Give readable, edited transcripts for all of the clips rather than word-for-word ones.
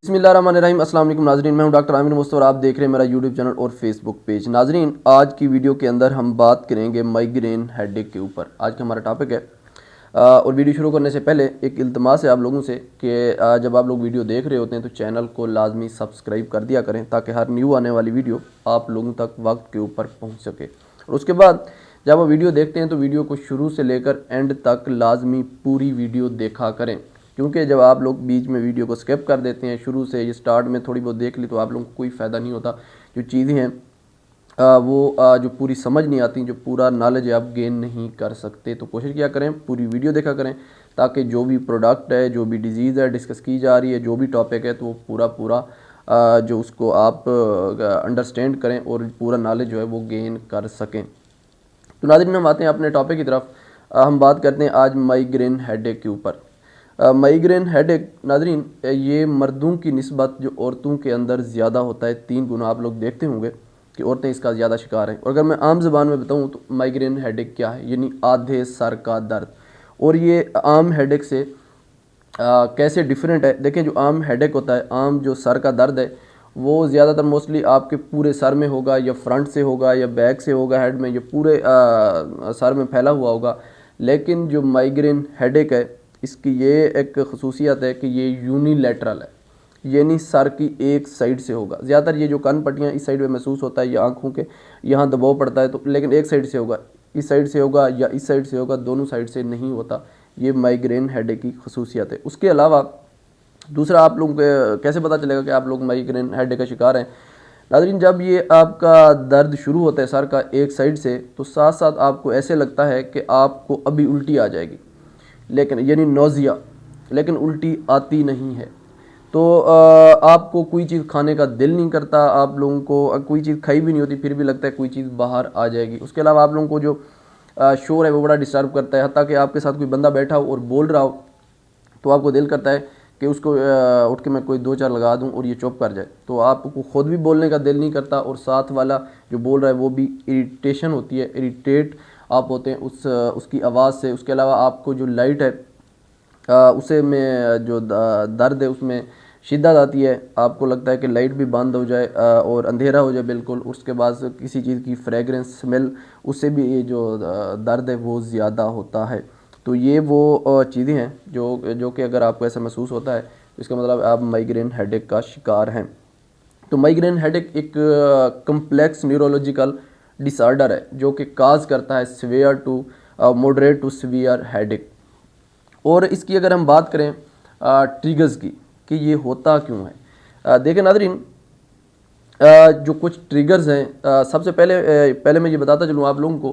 बिस्मिल्लाहिर्रहमानिर्रहीम। अस्सलाम वालेकुम नाज़रीन, मैं हूं डॉक्टर आमिर मुस्तफ़ा और आप देख रहे हैं मेरा यूट्यूब चैनल और फेसबुक पेज। नाज़रीन, आज की वीडियो के अंदर हम बात करेंगे माइग्रेन हेडेक के ऊपर। आज का हमारा टॉपिक है। और वीडियो शुरू करने से पहले एक इल्तिमास है आप लोगों से कि जब आप लोग वीडियो देख रहे होते हैं तो चैनल को लाजमी सब्सक्राइब कर दिया करें ताकि हर न्यू आने वाली वीडियो आप लोगों तक वक्त के ऊपर पहुँच सके। और उसके बाद जब आप वीडियो देखते हैं तो वीडियो को शुरू से लेकर एंड तक लाजमी पूरी वीडियो देखा करें, क्योंकि जब आप लोग बीच में वीडियो को स्किप कर देते हैं, शुरू से ये स्टार्ट में थोड़ी बहुत देख ली तो आप लोगों को कोई फ़ायदा नहीं होता। जो चीज़ें हैं जो पूरी समझ नहीं आती, जो पूरा नॉलेज आप गेन नहीं कर सकते। तो कोशिश किया करें पूरी वीडियो देखा करें ताकि जो भी प्रोडक्ट है, जो भी डिजीज़ है डिस्कस की जा रही है, जो भी टॉपिक है, तो वो पूरा जो उसको आप अंडरस्टैंड करें और पूरा नॉलेज जो है वो गेन कर सकें। तो नाज़रीन, हम आते हैं अपने टॉपिक की तरफ। हम बात करते हैं आज माइग्रेन हेडेक के ऊपर। माइग्रेन हेडेक नाज़रीन, ये मर्दों की निस्बत जो औरतों के अंदर ज़्यादा होता है, 3 गुना आप लोग देखते होंगे कि औरतें इसका ज़्यादा शिकार हैं। और अगर मैं आम ज़बान में बताऊं तो माइग्रेन हेडेक क्या है, यानी आधे सर का दर्द। और ये आम हेडेक से कैसे डिफरेंट है। देखें, जो आम हेडेक होता है, आम जो सर का दर्द है, वो ज़्यादातर मोस्टली आपके पूरे सर में होगा, या फ्रंट से होगा, या बैक से होगा, हेड में, या पूरे सर में फैला हुआ होगा। लेकिन जो माइग्रेन हेडेक है, इसकी ये एक खसूसियत है कि ये यूनिलैटरल है, यानी सर की एक साइड से होगा। ज़्यादातर ये जो कान पट्टियाँ इस साइड में महसूस होता है, या आँखों के यहाँ दबाव पड़ता है, तो लेकिन एक साइड से होगा, इस साइड से होगा या इस साइड से होगा, दोनों साइड से नहीं होता। ये माइग्रेन हेडेक की खसूसियत है। उसके अलावा दूसरा, आप लोग कैसे पता चलेगा कि आप लोग माइग्रेन हेडेक का शिकार हैं। नाज़रीन, जब ये आपका दर्द शुरू होता है सर का एक साइड से, तो साथ साथ आपको ऐसे लगता है कि आपको अभी उल्टी आ जाएगी, लेकिन यानी नोज़िया, लेकिन उल्टी आती नहीं है। तो आपको कोई चीज़ खाने का दिल नहीं करता, आप लोगों को कोई चीज़ खाई भी नहीं होती, फिर भी लगता है कोई चीज़ बाहर आ जाएगी। उसके अलावा आप लोगों को जो शोर है वो बड़ा डिस्टर्ब करता है। हत्ता कि आपके साथ कोई बंदा बैठा हो और बोल रहा हो तो आपको दिल करता है कि उसको उठ के मैं कोई 2-4 लगा दूं और ये चुप कर जाए। तो आपको खुद भी बोलने का दिल नहीं करता, और साथ वाला जो बोल रहा है वो भी इरिटेशन होती है, इरिटेट आप होते हैं उसकी आवाज़ से। उसके अलावा आपको जो लाइट है उसे में जो दर्द है उसमें शिद्दत आती है, आपको लगता है कि लाइट भी बंद हो जाए और अंधेरा हो जाए बिल्कुल। उसके बाद किसी चीज़ की फ्रेगरेंस स्मेल, उससे भी ये जो दर्द है वो ज़्यादा होता है। तो ये वो चीज़ें हैं जो कि अगर आपको ऐसा महसूस होता है तो इसका मतलब आप माइग्रेन हेडेक का शिकार हैं। तो माइग्रेन हेडेक एक कम्प्लेक्स न्यूरोलॉजिकल डिसऑर्डर है जो कि काज करता है severe to moderate to severe headache. और इसकी अगर हम बात करें ट्रिगर्स की कि ये होता क्यों है, देखें नाज़रीन, जो कुछ ट्रिगर्स हैं, सबसे पहले मैं ये बताता चलूँ आप लोगों को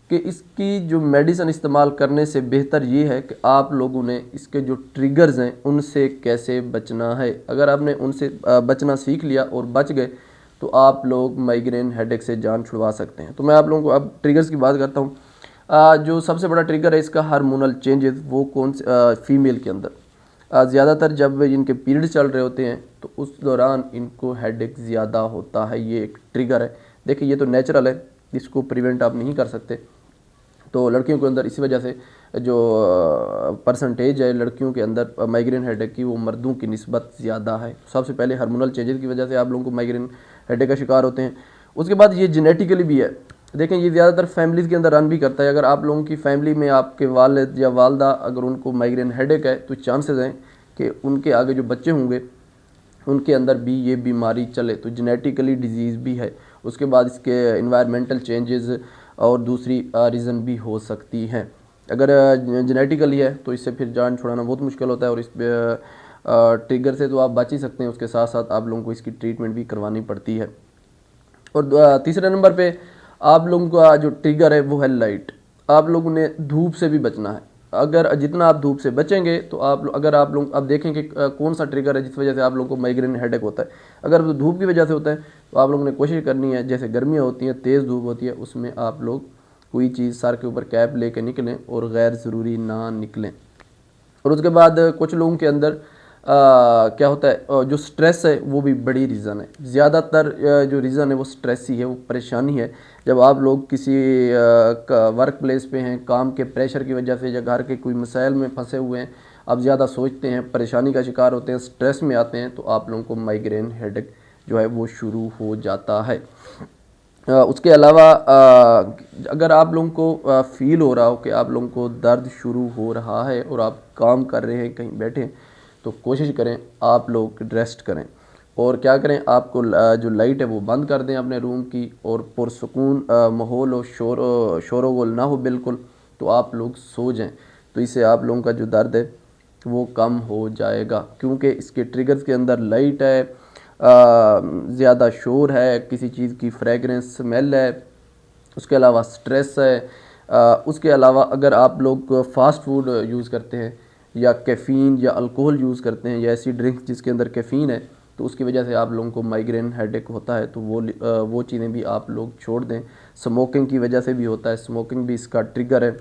कि इसकी जो मेडिसिन इस्तेमाल करने से बेहतर ये है कि आप लोगों ने इसके जो ट्रिगर्स हैं उनसे कैसे बचना है। अगर आपने उनसे बचना सीख लिया और बच गए तो आप लोग माइग्रेन हेडेक से जान छुड़वा सकते हैं। तो मैं आप लोगों को अब ट्रिगर्स की बात करता हूँ। जो सबसे बड़ा ट्रिगर है इसका हार्मोनल चेंजेस, वो कौन से फीमेल के अंदर ज़्यादातर जब इनके पीरियड चल रहे होते हैं तो उस दौरान इनको हेडेक ज़्यादा होता है। ये एक ट्रिगर है। देखिए, ये तो नेचुरल है, इसको प्रिवेंट आप नहीं कर सकते। तो लड़कियों के अंदर इसी वजह से जो परसेंटेज है लड़कियों के अंदर माइग्रेन हेडेक की, वो मर्दों की निस्बत ज़्यादा है। सबसे पहले हार्मोनल चेंजेस की वजह से आप लोगों को माइग्रेन हेडेक का शिकार होते हैं। उसके बाद ये जेनेटिकली भी है। देखें, ये ज़्यादातर फैमिलीज़ के अंदर रन भी करता है। अगर आप लोगों की फैमिली में आपके वालिद या वालदा अगर उनको माइग्रेन हेडेक है तो चांसेस हैं कि उनके आगे जो बच्चे होंगे उनके अंदर भी ये बीमारी चले। तो जेनेटिकली डिजीज़ भी है। उसके बाद इसके इन्वायरमेंटल चेंजेस और दूसरी रीज़न भी हो सकती हैं। अगर जेनेटिकली है तो इससे फिर जान छुड़ाना बहुत मुश्किल होता है, और इस ट्रिगर से तो आप बच ही सकते हैं। उसके साथ साथ आप लोगों को इसकी ट्रीटमेंट भी करवानी पड़ती है। और तीसरे नंबर पे आप लोगों का जो ट्रिगर है वो है लाइट। आप लोगों ने धूप से भी बचना है। अगर जितना आप धूप से बचेंगे तो अगर आप लोग अब देखें कि कौन सा ट्रिगर है जिस वजह से आप लोगों को माइग्रेन हेडेक होता है। अगर तो धूप की वजह से होता है तो आप लोगों ने कोशिश करनी है, जैसे गर्मियाँ होती हैं, तेज़ धूप होती है, उसमें आप लोग कोई चीज़ सर के ऊपर कैप लेके निकलें और गैर ज़रूरी ना निकलें। और उसके बाद कुछ लोगों के अंदर क्या होता है, जो स्ट्रेस है वो भी बड़ी रीज़न है। ज़्यादातर जो रीज़न है वो स्ट्रेस ही है, वो परेशानी है। जब आप लोग किसी वर्क प्लेस पे हैं, काम के प्रेशर की वजह से या घर के कोई मसाइल में फंसे हुए हैं, आप ज़्यादा सोचते हैं, परेशानी का शिकार होते हैं, स्ट्रेस में आते हैं, तो आप लोगों को माइग्रेन हेडेक जो है वो शुरू हो जाता है। उसके अलावा अगर आप लोगों को फील हो रहा हो कि आप लोगों को दर्द शुरू हो रहा है और आप काम कर रहे हैं, कहीं बैठे हैं, तो कोशिश करें आप लोग रेस्ट करें और क्या करें, आपको जो लाइट है वो बंद कर दें अपने रूम की, और पुरसुकून माहौल हो, शोर ना हो बिल्कुल, तो आप लोग सो जाएं। तो इससे आप लोगों का जो दर्द है वो कम हो जाएगा, क्योंकि इसके ट्रिगर्स के अंदर लाइट है, ज़्यादा शोर है, किसी चीज़ की फ्रेगरेंस स्मेल है, उसके अलावा स्ट्रेस है, उसके अलावा अगर आप लोग फास्ट फूड यूज़ करते हैं या कैफ़ीन या अल्कोहल यूज़ करते हैं या ऐसी ड्रिंक जिसके अंदर कैफ़ीन है, तो उसकी वजह से आप लोगों को माइग्रेन हेडेक होता है, तो वो चीज़ें भी आप लोग छोड़ दें। स्मोकिंग की वजह से भी होता है, स्मोकिंग भी इसका ट्रिगर है।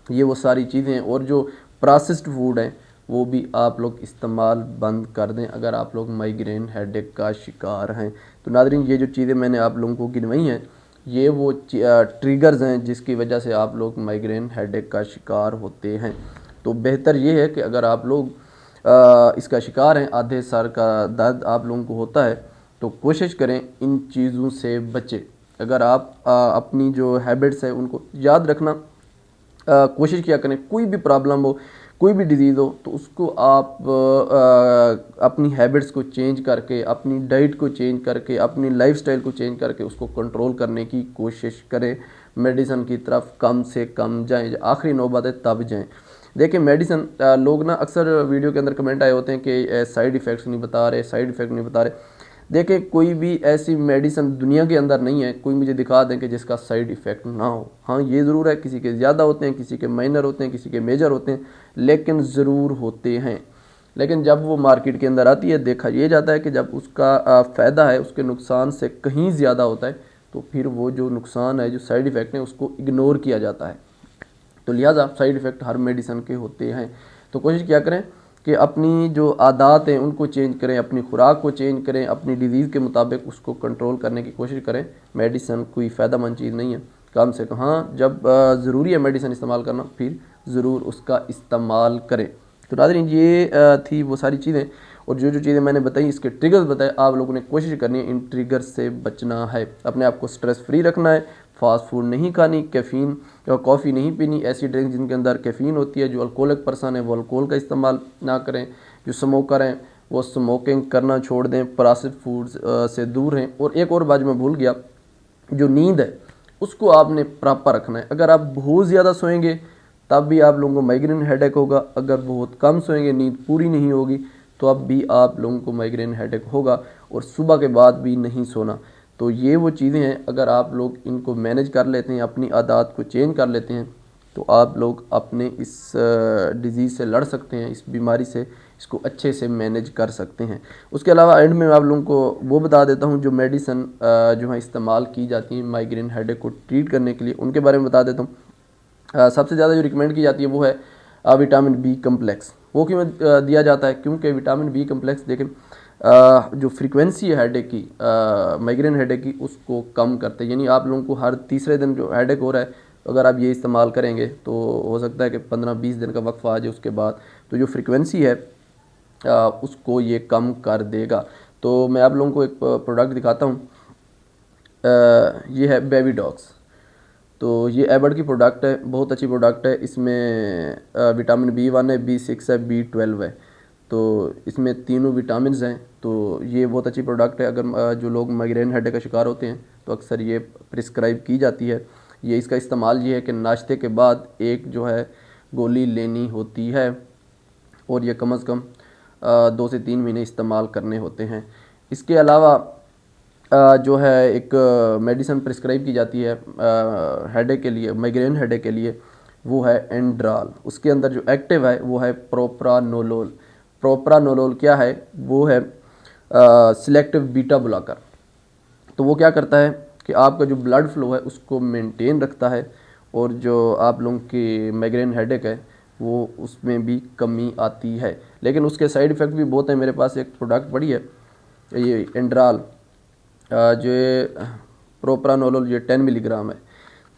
ये वो सारी चीज़ें हैं, और जो प्रोसेस्ड फूड हैं वो भी आप लोग इस्तेमाल बंद कर दें अगर आप लोग माइग्रेन हेडेक का शिकार हैं। तो नाज़रीन, ये जो चीज़ें मैंने आप लोगों को गिनवाई हैं, ये वो ट्रिगर्स हैं जिसकी वजह से आप लोग माइग्रेन हेडेक का शिकार होते हैं। तो बेहतर ये है कि अगर आप लोग इसका शिकार हैं, आधे सर का दर्द आप लोगों को होता है, तो कोशिश करें इन चीज़ों से बचें। अगर आप अपनी जो हैबिट्स है उनको याद रखना, कोशिश किया करें, कोई भी प्रॉब्लम हो, कोई भी डिजीज़ हो, तो उसको आप अपनी हैबिट्स को चेंज करके, अपनी डाइट को चेंज करके, अपनी लाइफस्टाइल को चेंज करके उसको कंट्रोल करने की कोशिश करें। मेडिसिन की तरफ कम से कम जाएं, आखिरी नौबत है तब जाएं। देखिए मेडिसिन, लोग ना अक्सर वीडियो के अंदर कमेंट आए होते हैं कि साइड इफ़ेक्ट्स नहीं बता रहे, साइड इफ़ेक्ट नहीं बता रहे। देखिए कोई भी ऐसी मेडिसिन दुनिया के अंदर नहीं है, कोई मुझे दिखा दें कि जिसका साइड इफ़ेक्ट ना हो। हाँ ये ज़रूर है, किसी के ज़्यादा होते हैं, किसी के माइनर होते हैं, किसी के मेजर होते हैं, लेकिन ज़रूर होते हैं। लेकिन जब वो मार्केट के अंदर आती है, देखा ये जाता है कि जब उसका फ़ायदा है उसके नुकसान से कहीं ज़्यादा होता है, तो फिर वो जो नुकसान है, जो साइड इफ़ेक्ट है, उसको इग्नोर किया जाता है। तो लिहाजा साइड इफ़ेक्ट हर मेडिसिन के होते हैं। तो कोशिश क्या करें कि अपनी जो आदत हैं उनको चेंज करें, अपनी खुराक को चेंज करें, अपनी डिज़ीज़ के मुताबिक उसको कंट्रोल करने की कोशिश करें। मेडिसिन कोई फ़ायदेमंद चीज़ नहीं है, कम से कम हाँ जब ज़रूरी है मेडिसिन इस्तेमाल करना, फिर ज़रूर उसका इस्तेमाल करें। तो नाज़रीन, ये थी वो सारी चीज़ें, और जो जो चीज़ें मैंने बताई, इसके ट्रिगर्स बताए, आप लोगों ने कोशिश करनी है इन ट्रिगर्स से बचना है, अपने आप को स्ट्रेस फ्री रखना है, फास्ट फूड नहीं खानी, कैफ़ीन या कॉफ़ी नहीं पीनी, ऐसी ड्रिंक जिनके अंदर कैफ़ीन होती है, जो अल्कोहलिक पर्सन है वो अल्कोहल का इस्तेमाल ना करें, जो स्मोकर हैं वो स्मोकिंग करना छोड़ दें, प्रोसेस्ड फूड्स से दूर रहें। और एक और बात मैं भूल गया, जो नींद है उसको आपने प्रॉपर रखना है। अगर आप बहुत ज़्यादा सोएंगे तब भी आप लोगों को माइग्रेन हेडेक होगा, अगर बहुत कम सोएंगे, नींद पूरी नहीं होगी, तो अब भी आप लोगों को माइग्रेन हेडेक होगा, और सुबह के बाद भी नहीं सोना। तो ये वो चीज़ें हैं, अगर आप लोग इनको मैनेज कर लेते हैं, अपनी आदत को चेंज कर लेते हैं, तो आप लोग अपने इस डिज़ीज़ से लड़ सकते हैं, इस बीमारी से इसको अच्छे से मैनेज कर सकते हैं। उसके अलावा एंड में आप लोगों को वो बता देता हूँ, जो मेडिसिन जो है इस्तेमाल की जाती हैं माइग्रेन हेडेक को ट्रीट करने के लिए, उनके बारे में बता देता हूँ। सबसे ज़्यादा जो रिकमेंड की जाती है वो है विटामिन बी कम्प्लेक्स। वो क्यों दिया जाता है? क्योंकि विटामिन बी कम्प्लेक्स देखें जो फ्रीक्वेंसी है हेडेक की, माइग्रेन हेडेक की, उसको कम करते हैं। यानी आप लोगों को हर तीसरे दिन जो हेडेक हो रहा है, अगर आप ये इस्तेमाल करेंगे तो हो सकता है कि 15-20 दिन का वक्फा आ जाए उसके बाद, तो जो फ्रीक्वेंसी है उसको ये कम कर देगा। तो मैं आप लोगों को एक प्रोडक्ट दिखाता हूँ, ये है बेबी डॉग्स। तो ये एबर्ड की प्रोडक्ट है, बहुत अच्छी प्रोडक्ट है। इसमें विटामिन B1 है, B6 है, B12 है, तो इसमें तीनों विटामिन हैं। तो ये बहुत अच्छी प्रोडक्ट है। अगर जो लोग माइग्रेन हेडेक का शिकार होते हैं तो अक्सर ये प्रिस्क्राइब की जाती है। ये इसका इस्तेमाल ये है कि नाश्ते के बाद एक जो है गोली लेनी होती है, और ये कम से कम 2 से 3 महीने इस्तेमाल करने होते हैं। इसके अलावा जो है एक मेडिसिन प्रिस्क्राइब की जाती है हेडेक के लिए, माइग्रेन हेडेक के लिए, वो है एंड्राल। उसके अंदर जो एक्टिव है वो है प्रोप्रानोलोल। प्रोप्रानोलोल क्या है? वो है सिलेक्टिव बीटा ब्लॉकर। तो वो क्या करता है कि आपका जो ब्लड फ्लो है उसको मेंटेन रखता है, और जो आप लोगों की माइग्रेन हेडेक है वो उसमें भी कमी आती है। लेकिन उसके साइड इफ़ेक्ट भी बहुत है। मेरे पास एक प्रोडक्ट पड़ी है, ये एंड्राल, जो प्रोप्रानोलोल, ये 10 मिलीग्राम है।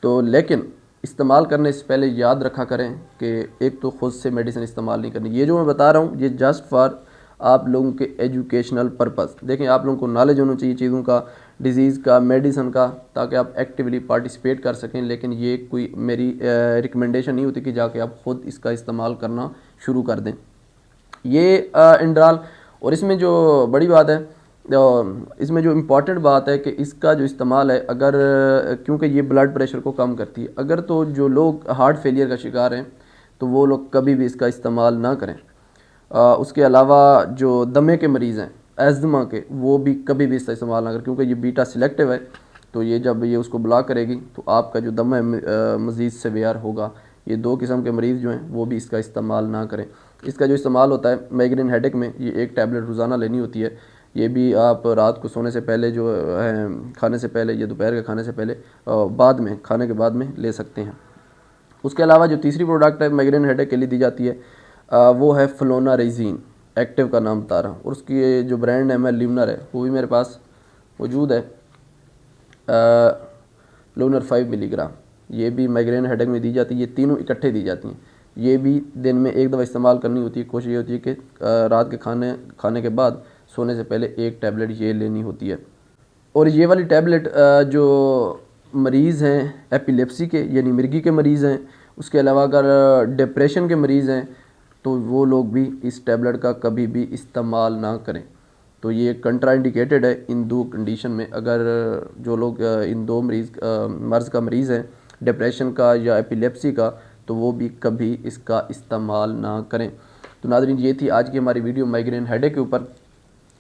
तो लेकिन इस्तेमाल करने से पहले याद रखा करें कि एक तो ख़ुद से मेडिसिन इस्तेमाल नहीं करनी। ये जो मैं बता रहा हूँ ये जस्ट फॉर आप लोगों के एजुकेशनल पर्पस। देखें, आप लोगों को नॉलेज होना चाहिए चीज़ों का, डिज़ीज़ का, मेडिसिन का, ताकि आप एक्टिवली पार्टिसिपेट कर सकें। लेकिन ये कोई मेरी रिकमेंडेशन नहीं होती कि जाके आप ख़ुद इसका इस्तेमाल करना शुरू कर दें। ये इंड्राल, और इसमें जो बड़ी बात है, इसमें जो इम्पॉर्टेंट बात है कि इसका जो इस्तेमाल है, अगर क्योंकि ये ब्लड प्रेशर को कम करती है, अगर तो जो लोग हार्ट फेलियर का शिकार हैं तो वो लोग कभी भी इसका इस्तेमाल ना करें। उसके अलावा जो दमे के मरीज़ हैं, एज़मा के, वो भी कभी भी इसका इस्तेमाल ना करें, क्योंकि ये बीटा सिलेक्टिव है। तो ये जब ये उसको ब्लॉक करेगी तो आपका जो दम है मज़ीद सेवियर होगा। ये 2 किस्म के मरीज़ जो हैं वो भी इसका इस्तेमाल ना करें। इसका जो इस्तेमाल होता है माइग्रेन हेडेक में, ये 1 टैबलेट रोज़ाना लेनी होती है। ये भी आप रात को सोने से पहले जो है, खाने से पहले या दोपहर के खाने से पहले, बाद में, खाने के बाद में ले सकते हैं। उसके अलावा जो तीसरी प्रोडक्ट है माइग्रेन हेडेक के लिए दी जाती है, वो है फ्लोनाराइजीन, एक्टिव का नाम बता रहा हूँ, और उसकी जो ब्रांड है मैं ल्यूनर है, वो भी मेरे पास मौजूद है, ल्यूनर 5 मिलीग्राम। ये भी माइग्रेन हेडेक में दी जाती है। ये तीनों इकट्ठे दी जाती हैं। ये भी दिन में 1 दफ़ा इस्तेमाल करनी होती है। कोशिश ये होती है कि रात के खाने के बाद सोने से पहले 1 टैबलेट ये लेनी होती है। और ये वाली टैबलेट जो मरीज़ हैं एपिलेप्सी के, यानी मिर्गी के मरीज़ हैं, उसके अलावा अगर डिप्रेशन के मरीज़ हैं तो वो लोग भी इस टैबलेट का कभी भी इस्तेमाल ना करें। तो ये कंट्राइंडिकेटेड है इन 2 कंडीशन में। अगर जो लोग इन 2 मर्ज़ का मरीज़ है, डिप्रेशन का या एपिलेप्सी का, तो वो भी कभी इसका इस्तेमाल ना करें। तो नाज़रीन, ये थी आज की हमारी वीडियो माइग्रेन हेडेक के ऊपर।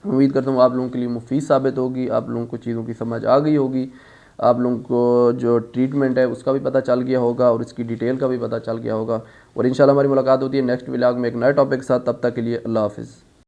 उम्मीद करता हूँ आप लोगों के लिए मुफीद साबित होगी, आप लोगों को चीज़ों की समझ आ गई होगी, आप लोगों को जो ट्रीटमेंट है उसका भी पता चल गया होगा और इसकी डिटेल का भी पता चल गया होगा। और इंशाल्लाह हमारी मुलाकात होती है नेक्स्ट व्लॉग में एक नए टॉपिक के साथ। तब तक के लिए अल्लाह हाफ़िज़।